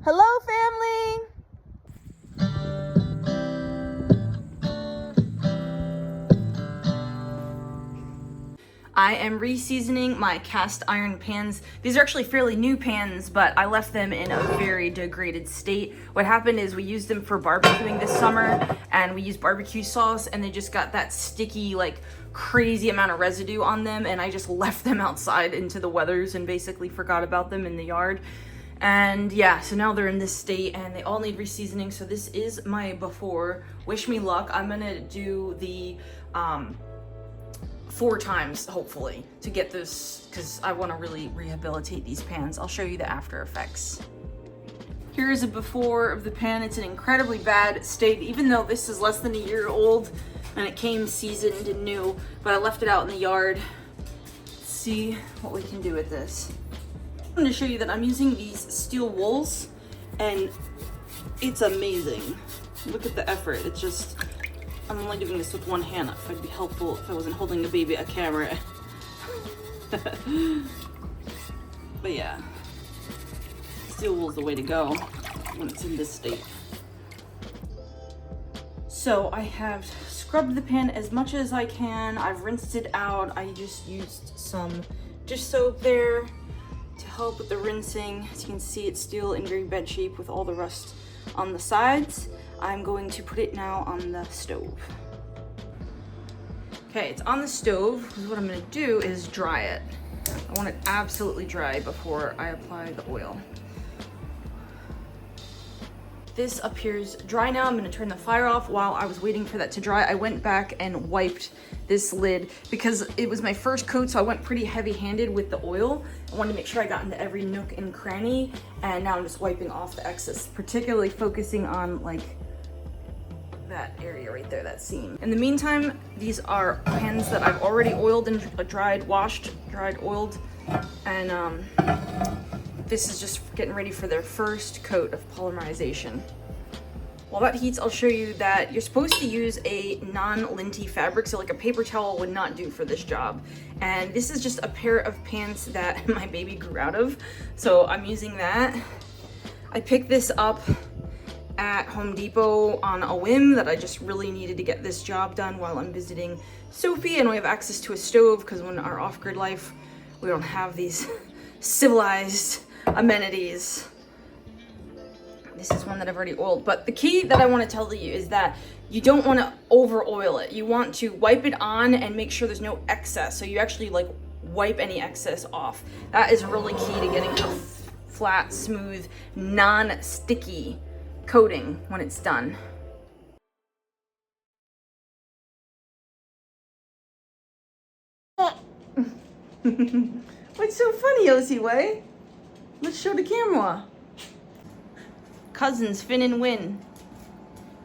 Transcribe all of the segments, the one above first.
Hello, family! I am re-seasoning my cast iron pans. These are actually fairly new pans, but I left them in a very degraded state. What happened is we used them for barbecuing this summer, and we used barbecue sauce, and they just got that sticky, like, crazy amount of residue on them, and I just left them outside into the weathers and basically forgot about them in the yard. And yeah, so now they're in this state and they all need re-seasoning. So this is my before. Wish me luck. I'm gonna do the 4 times hopefully to get this, because I want to really rehabilitate these pans. I'll show you the after effects. Here is a before of the pan. It's in incredibly bad state, even though this is less than a year old and it came seasoned and new, but I left it out in the yard. Let's see what we can do with this. I'm going to show you that I'm using these steel wools and it's amazing. Look at the effort. It's just, I'm only doing this with one hand. If it'd be helpful if I wasn't holding the baby a camera. But yeah, steel wool's the way to go when it's in this state. So I have scrubbed the pan as much as I can. I've rinsed it out. I just used some dish soap there to help with the rinsing. As you can see, it's still in very bad shape with all the rust on the sides. I'm going to put it now on the stove. Okay, it's on the stove. What I'm gonna do is dry it. I want it absolutely dry before I apply the oil. This appears dry now. I'm gonna turn the fire off. While I was waiting for that to dry, I went back and wiped this lid because it was my first coat, so I went pretty heavy-handed with the oil. I wanted to make sure I got into every nook and cranny, and now I'm just wiping off the excess, particularly focusing on like that area right there, that seam. In the meantime, these are pans that I've already oiled and dried, oiled, and this is just getting ready for their first coat of polymerization. While that heats, I'll show you that you're supposed to use a non-linty fabric, so like a paper towel would not do for this job. And this is just a pair of pants that my baby grew out of, so I'm using that. I picked this up at Home Depot on a whim that I just really needed to get this job done while I'm visiting Sophie, and we have access to a stove because when our off-grid life, we don't have these civilized amenities. This is one that I've already oiled, but the key that I want to tell you is that you don't want to over oil it. You want to wipe it on and make sure there's no excess, so you actually like wipe any excess off. That is really key to getting a flat, smooth, non-sticky coating when it's done. What's so funny, Osiway? Let's show the camera. Cousins, Finn and Win.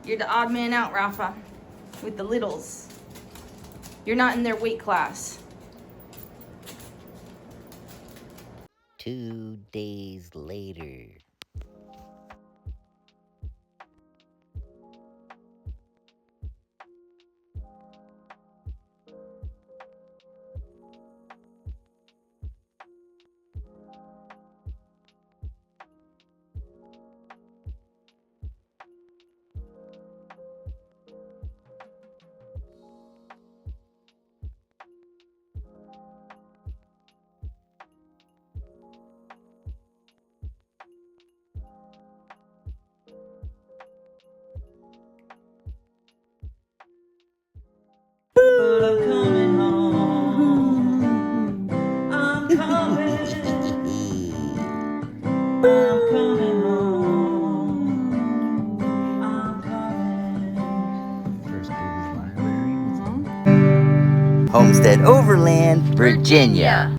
You're the odd man out, Rafa, with the littles. You're not in their weight class. 2 days later. But I'm coming home. I'm coming. I'm coming home. I'm coming. First Baby's Library. Homestead Overland, Virginia.